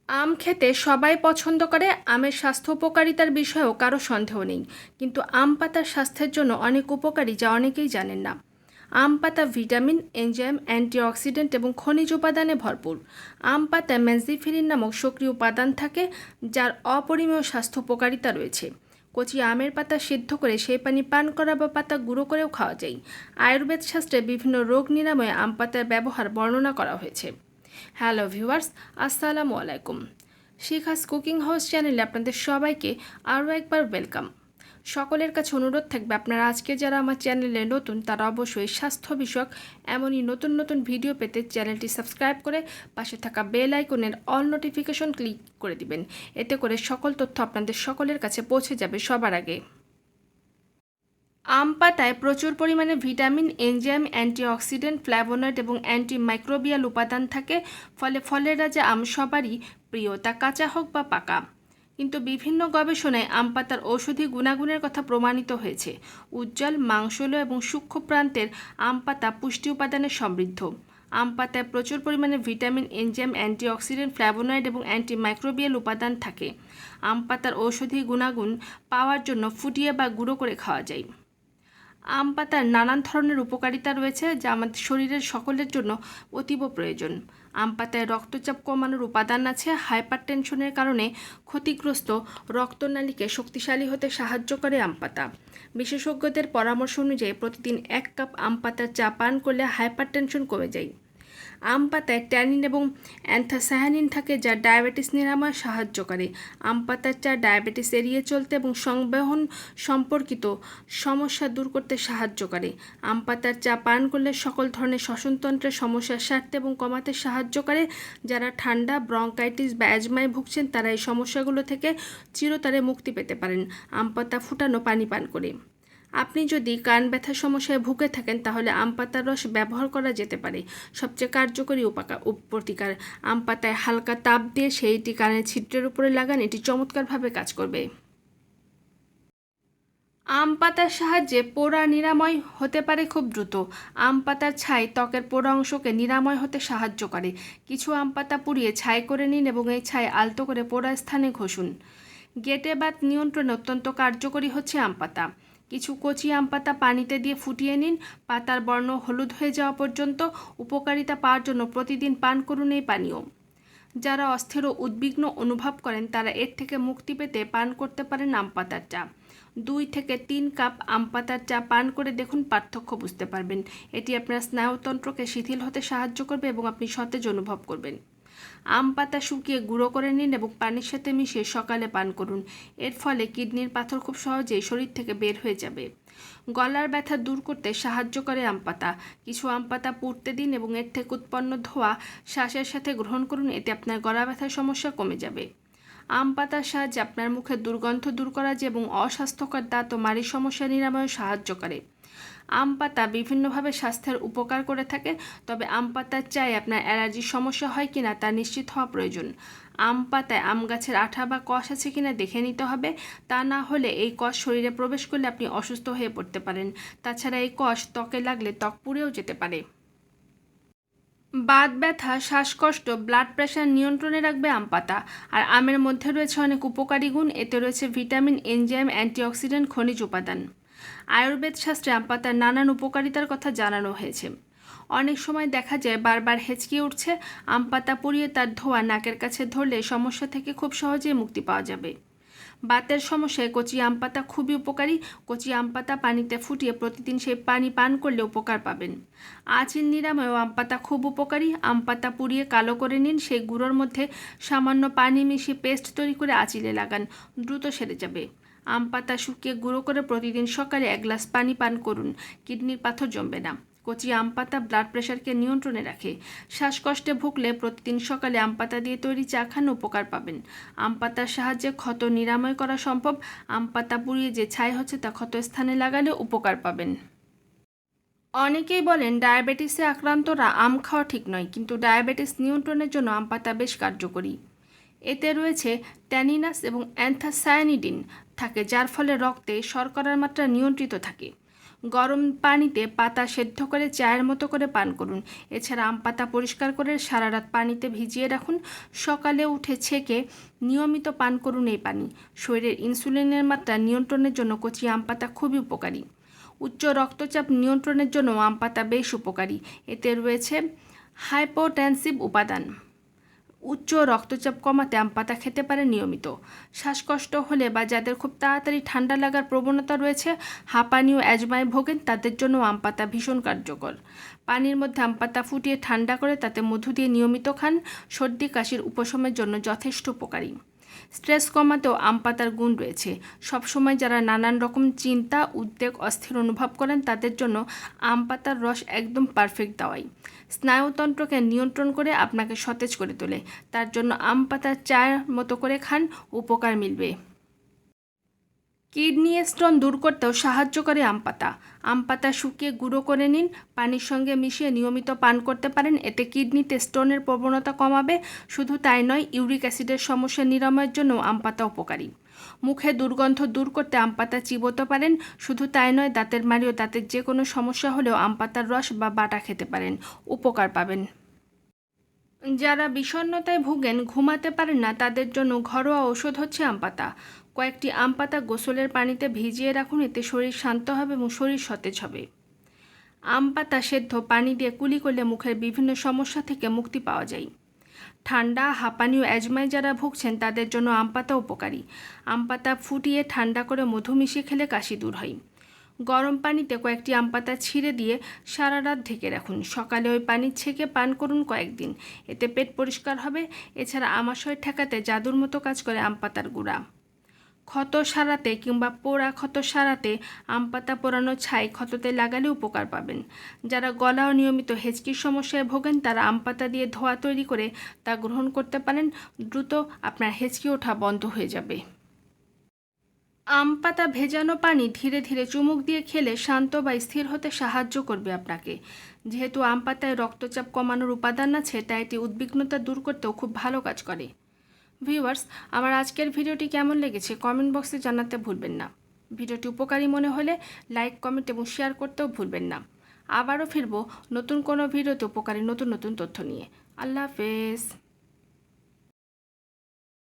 আম খেতে সবাই পছন্দ করে। আমের স্বাস্থ্য উপকারিতার বিষয়েও কারো সন্দেহ নেই, কিন্তু আম পাতার স্বাস্থ্যের জন্য অনেক উপকারী, যা অনেকেই জানেন না। আম পাতা ভিটামিন, এনজাইম, অ্যান্টিঅক্সিডেন্ট এবং খনিজ উপাদানে ভরপুর। আম পাতায় ম্যানজিফেরিন নামক সক্রিয় উপাদান থাকে, যার অপরিমেয় স্বাস্থ্য উপকারিতা রয়েছে। কচি আমের পাতা সিদ্ধ করে সেই পানি পান করা বা পাতা গুঁড়ো করেও খাওয়া যায়। আয়ুর্বেদ শাস্ত্রে বিভিন্ন রোগ নিরাময়ে আম পাতার ব্যবহার বর্ণনা করা হয়েছে। হ্যালো ভিউয়ার্স, আসসালামু আলাইকুম। শিখাস কুকিং হাউস চ্যানেলে আপনাদের সবাইকে আরও একবার ওয়েলকাম। সকলের কাছে অনুরোধ থাকবে, আপনারা আজকে যারা আমার চ্যানেলে নতুন তারা অবশ্যই স্বাস্থ্য বিষয়ক এমনই নতুন নতুন ভিডিও পেতে চ্যানেলটি সাবস্ক্রাইব করে পাশে থাকা বেল আইকনের অল নোটিফিকেশন ক্লিক করে দিবেন। এতে করে সকল তথ্য আপনাদের সকলের কাছে পৌঁছে যাবে সবার আগে। আম পাতায় প্রচুর পরিমাণে ভিটামিন, এনজাইম, অ্যান্টিঅক্সিডেন্ট, ফ্ল্যাভোনয়েড এবং অ্যান্টিমাইক্রোবিয়াল উপাদান থাকে। ফলে ফলের রাজা আম সবারই প্রিয়, তা কাঁচা হোক বা পাকা। কিন্তু বিভিন্ন গবেষণায় আম পাতার ঔষধি গুণাগুণের কথা প্রমাণিত হয়েছে। উজ্জ্বল, মাংসল এবং সূক্ষ্ম প্রান্তের আম পাতা পুষ্টি উপাদানে সমৃদ্ধ। আম পাতায় প্রচুর পরিমাণে ভিটামিন, এনজাইম, অ্যান্টিঅক্সিডেন্ট, ফ্ল্যাভোনয়েড এবং অ্যান্টিমাইক্রোবিয়াল উপাদান থাকে। আম পাতার ঔষধি গুণাগুণ পাওয়ার জন্য ফুটিয়ে বা গুঁড়ো করে খাওয়া যায়। আম পাতার নানান ধরনের উপকারিতা রয়েছে, যা আমাদের শরীরের সকলের জন্য অতীব প্রয়োজন। আম পাতায় রক্তচাপ কমানোর উপাদান আছে। হাইপার টেনশনের কারণে ক্ষতিগ্রস্ত রক্তনালীকে শক্তিশালী হতে সাহায্য করে আম পাতা। বিশেষজ্ঞদের পরামর্শ অনুযায়ী প্রতিদিন 1 কাপ আম পাতার চা পান করলে হাইপার টেনশন কমে যায়। আম পাতায় ট্যানিন এবং অ্যান্থোসায়ানিন থাকে, যা ডায়াবেটিস নিরাময়ে সাহায্য করে। আম পাতার চা ডায়াবেটিস এড়িয়ে চলতে এবং সংবহন সম্পর্কিত সমস্যা দূর করতে সাহায্য করে। আম পাতার চা পান করলে সকল ধরনের শ্বসনতন্ত্রের সমস্যা সারতে এবং কমাতে সাহায্য করে। যারা ঠান্ডা, ব্রঙ্কাইটিস বা অ্যাজমায় ভুগছেন তারা এই সমস্যাগুলো থেকে চিরতরে মুক্তি পেতে পারেন আম পাতা ফুটানো পানি পান করে। আপনি যদি কান ব্যথার সমস্যায় ভুগে থাকেন তাহলে আম পাতার রস ব্যবহার করা যেতে পারে। সবচেয়ে কার্যকরী প্রতিকার, আম পাতায় হালকা তাপ দিয়ে সেইটি কানের ছিদ্রের উপরে লাগান, এটি চমৎকারভাবে কাজ করবে। আম পাতার সাহায্যে পোড়া নিরাময় হতে পারে খুব দ্রুত। আম পাতার ছাই ত্বকের পোড়া অংশকে নিরাময় হতে সাহায্য করে। কিছু আম পাতা পুড়িয়ে ছাই করে নিন এবং এই ছাই আলতো করে পোড়া স্থানে ঘষুন। গেটে বাত নিয়ন্ত্রণে অত্যন্ত কার্যকরী হচ্ছে আম পাতা। কিছু কচি আম পাতা পানিতে দিয়ে ফুটিয়ে নিন, পাতার বর্ণ হলুদ হয়ে যাওয়া পর্যন্ত। উপকারিতা পাওয়ার জন্য প্রতিদিন পান করুন এই পানীয়। যারা অস্থির ও উদ্বিগ্ন অনুভব করেন তারা এর থেকে মুক্তি পেতে পান করতে পারেন আম পাতার চা। 2 থেকে 3 কাপ আম পাতার চা পান করে দেখুন, পার্থক্য বুঝতে পারবেন। এটি আপনার স্নায়ুতন্ত্রকে শিথিল হতে সাহায্য করবে এবং আপনি সতেজ অনুভব করবেন। আম পাতা শুকিয়ে গুঁড়ো করে নিন এবং পানির সাথে মিশিয়ে সকালে পান করুন। এর ফলে কিডনির পাথর খুব সহজেই শরীর থেকে বের হয়ে যাবে। গলার ব্যথা দূর করতে সাহায্য করে আম পাতা। কিছু আম পাতা পুড়তে দিন এবং এর থেকে উৎপন্ন ধোঁয়া শ্বাসের সাথে গ্রহণ করুন, এতে আপনার গলা ব্যথার সমস্যা কমে যাবে। আম পাতার সাহায্যে আপনার মুখের দুর্গন্ধ দূর করা যায় এবং অস্বাস্থ্যকর দাঁত ও মাড়ির সমস্যা নিরাময়ে সাহায্য করে। আম পাতা বিভিন্নভাবে স্বাস্থ্যের উপকার করে থাকে, তবে আম পাতার চায়ে আপনার অ্যালার্জির সমস্যা হয় কিনা তা নিশ্চিত হওয়া প্রয়োজন। আম পাতায় আম গাছের আঠা বা কষ আছে কিনা দেখে নিতে হবে। তা না হলে এই কষ শরীরে প্রবেশ করলে আপনি অসুস্থ হয়ে পড়তে পারেন। তাছাড়া এই কষ ত্বকে লাগলে ত্বক পুড়েও যেতে পারে। বাত ব্যথা, শ্বাসকষ্ট, ব্লাড প্রেশার নিয়ন্ত্রণে রাখবে আম পাতা। আর আমের মধ্যে রয়েছে অনেক উপকারী গুণ। এতে রয়েছে ভিটামিন, এনজাইম, অ্যান্টিঅক্সিডেন্ট, খনিজ উপাদান। আয়ুর্বেদ শাস্ত্রে আম পাতার নানান উপকারিতার কথা জানানো হয়েছে। অনেক সময় দেখা যায় বারবার হেঁচকি উঠছে, আম পাতা পুড়িয়ে তার ধোঁয়া নাকের কাছে ধরলে সমস্যা থেকে খুব সহজেই মুক্তি পাওয়া যাবে। বাতের সমস্যায় কচি আম পাতা খুবই উপকারী। কচি আম পাতা পানিতে ফুটিয়ে প্রতিদিন সেই পানি পান করলে উপকার পাবেন। আঁচিল নিরাময়েও আম পাতা খুব উপকারী। আম পাতা পুড়িয়ে কালো করে নিন, সেই গুঁড়োর মধ্যে সামান্য পানি মিশিয়ে পেস্ট তৈরি করে আঁচিলে লাগান, দ্রুত সেরে যাবে। আম পাতা শুকিয়ে গুঁড়ো করে প্রতিদিন সকালে 1 গ্লাস পানি পান করুন, কিডনির পাথর জমবে না। কচি আম পাতা ব্লাড প্রেশারকে নিয়ন্ত্রণে রাখে। শ্বাসকষ্টে ভুগলে প্রতিদিন সকালে আম পাতা দিয়ে তৈরি চা খান, উপকার পাবেন। আম পাতার সাহায্যে ক্ষত নিরাময় করা সম্ভব। আম পাতা পুড়িয়ে যে ছাই হচ্ছে তা ক্ষত স্থানে লাগালে উপকার পাবেন। অনেকেই বলেন ডায়াবেটিসে আক্রান্তরা আম খাওয়া ঠিক নয়, কিন্তু ডায়াবেটিস নিয়ন্ত্রণের জন্য আম পাতা বেশ কার্যকরী। এতে রয়েছে ট্যানিনাস এবং অ্যান্থোসায়ানিডিন থাকে, যার ফলে রক্তে শর্করার মাত্রা নিয়ন্ত্রিত থাকে। গরম পানিতে পাতা সেদ্ধ করে চায়ের মতো করে পান করুন। এছাড়া আম পাতা পরিষ্কার করে সারা রাত পানিতে ভিজিয়ে রাখুন, সকালে উঠে ছেঁকে নিয়মিত পান করুন এই পানি। শরীরের ইনসুলিনের মাত্রা নিয়ন্ত্রণের জন্য কচি আম পাতা খুবই উপকারী। উচ্চ রক্তচাপ নিয়ন্ত্রণের জন্য আম পাতা বেশ উপকারী। এতে রয়েছে হাইপোটেনসিভ উপাদান। উচ্চ রক্তচাপ কমাতে আম পাতা খেতে পারেন নিয়মিত। শ্বাসকষ্ট হলে বা যাদের খুব তাড়াতাড়ি ঠান্ডা লাগার প্রবণতা রয়েছে, হাঁপানি ও অ্যাজমায় ভোগেন, তাদের জন্য আম পাতা ভীষণ কার্যকর। পানির মধ্যে আম পাতা ফুটিয়ে ঠান্ডা করে তাতে মধু দিয়ে নিয়মিত খান, সর্দি কাশির উপশমের জন্য যথেষ্ট উপকারী। স্ট্রেস কমাতেও আম পাতার গুণ রয়েছে। সবসময় যারা নানান রকম চিন্তা, উদ্বেগ, অস্থির অনুভব করেন, তাদের জন্য আম পাতার রস একদম পারফেক্ট দাওয়াই। স্নায়ুতন্ত্রকে নিয়ন্ত্রণ করে আপনাকে সতেজ করে তোলে। তার জন্য আম পাতার চায়ের মতো করে খান, উপকার মিলবে। কিডনি স্টোন দূর করতেও সাহায্য করে আম পাতা। আম পাতা শুকিয়ে গুঁড়ো করে নিন, পানির সঙ্গে মিশিয়ে নিয়মিত পান করতে পারেন। এতে কিডনিতে স্টোনের প্রবণতা কমাবে। শুধু তাই নয়, ইউরিক অ্যাসিডের সমস্যা নিরাময়ের জন্য আম পাতা উপকারী। মুখে দুর্গন্ধ দূর করতে আম পাতা চিবোতে পারেন। শুধু তাই নয়, দাঁতের মাড়ি ও দাঁতের যে কোনো সমস্যা হলেও আম পাতার রস বা বাটা খেতে পারেন, উপকার পাবেন। যারা বিষণ্ণতায় ভুগেন, ঘুমাতে পারেন না, তাদের জন্য ঘরোয়া ওষুধ হচ্ছে আম পাতা। কয়েকটি আম পাতা গোসলের পানিতে ভিজিয়ে রাখুন, এতে শরীর শান্ত হবে এবং শরীর সতেজ হবে। আম পাতা সেদ্ধ পানি দিয়ে কুলি করলে মুখের বিভিন্ন সমস্যা থেকে মুক্তি পাওয়া যায়। ঠান্ডা, হাঁপানি ও অ্যাজমায় যারা ভুগছেন, তাদের জন্য আম পাতা উপকারী। আম পাতা ফুটিয়ে ঠান্ডা করে মধু মিশিয়ে খেলে কাশি দূর হয়। গরম পানিতে কয়েকটি আম পাতা ছিঁড়ে দিয়ে সারা রাত ঢেকে রাখুন, সকালে ওই পানি ছেঁকে পান করুন কয়েকদিন। এতে পেট পরিষ্কার হবে। এছাড়া আমাশয় ঠেকাতে জাদুর মতো কাজ করে আম পাতার গুঁড়া। ক্ষত সারাতে কিংবা পোড়া ক্ষত সারাতে আম পাতা পোড়ানো ছাই ক্ষততে লাগালে উপকার পাবেন। যারা গলা ও নিয়মিত হেঁচকির সমস্যায় ভোগেন, তারা আম পাতা দিয়ে ধোয়া তৈরি করে তা গ্রহণ করতে পারেন। দ্রুত আপনার হেঁচকি ওঠা বন্ধ হয়ে যাবে। আম পাতা ভেজানো পানি ধীরে ধীরে চুমুক দিয়ে খেলে শান্ত বা স্থির হতে সাহায্য করবে আপনাকে। যেহেতু আম পাতায় রক্তচাপ কমানোর উপাদান আছে, তাই এটি উদ্বিগ্নতা দূর করতেও খুব ভালো কাজ করে। ভিউয়ার্স, আমার আজকের ভিডিওটি কেমন লেগেছে কমেন্ট বক্সে জানাতে ভুলবেন না। ভিডিওটি উপকারী মনে হলে লাইক, কমেন্ট এবং শেয়ার করতেও ভুলবেন না। আবারও ফিরবো নতুন কোনো ভিডিওতে উপকারী নতুন নতুন তথ্য নিয়ে। আল্লাহ হাফেজ।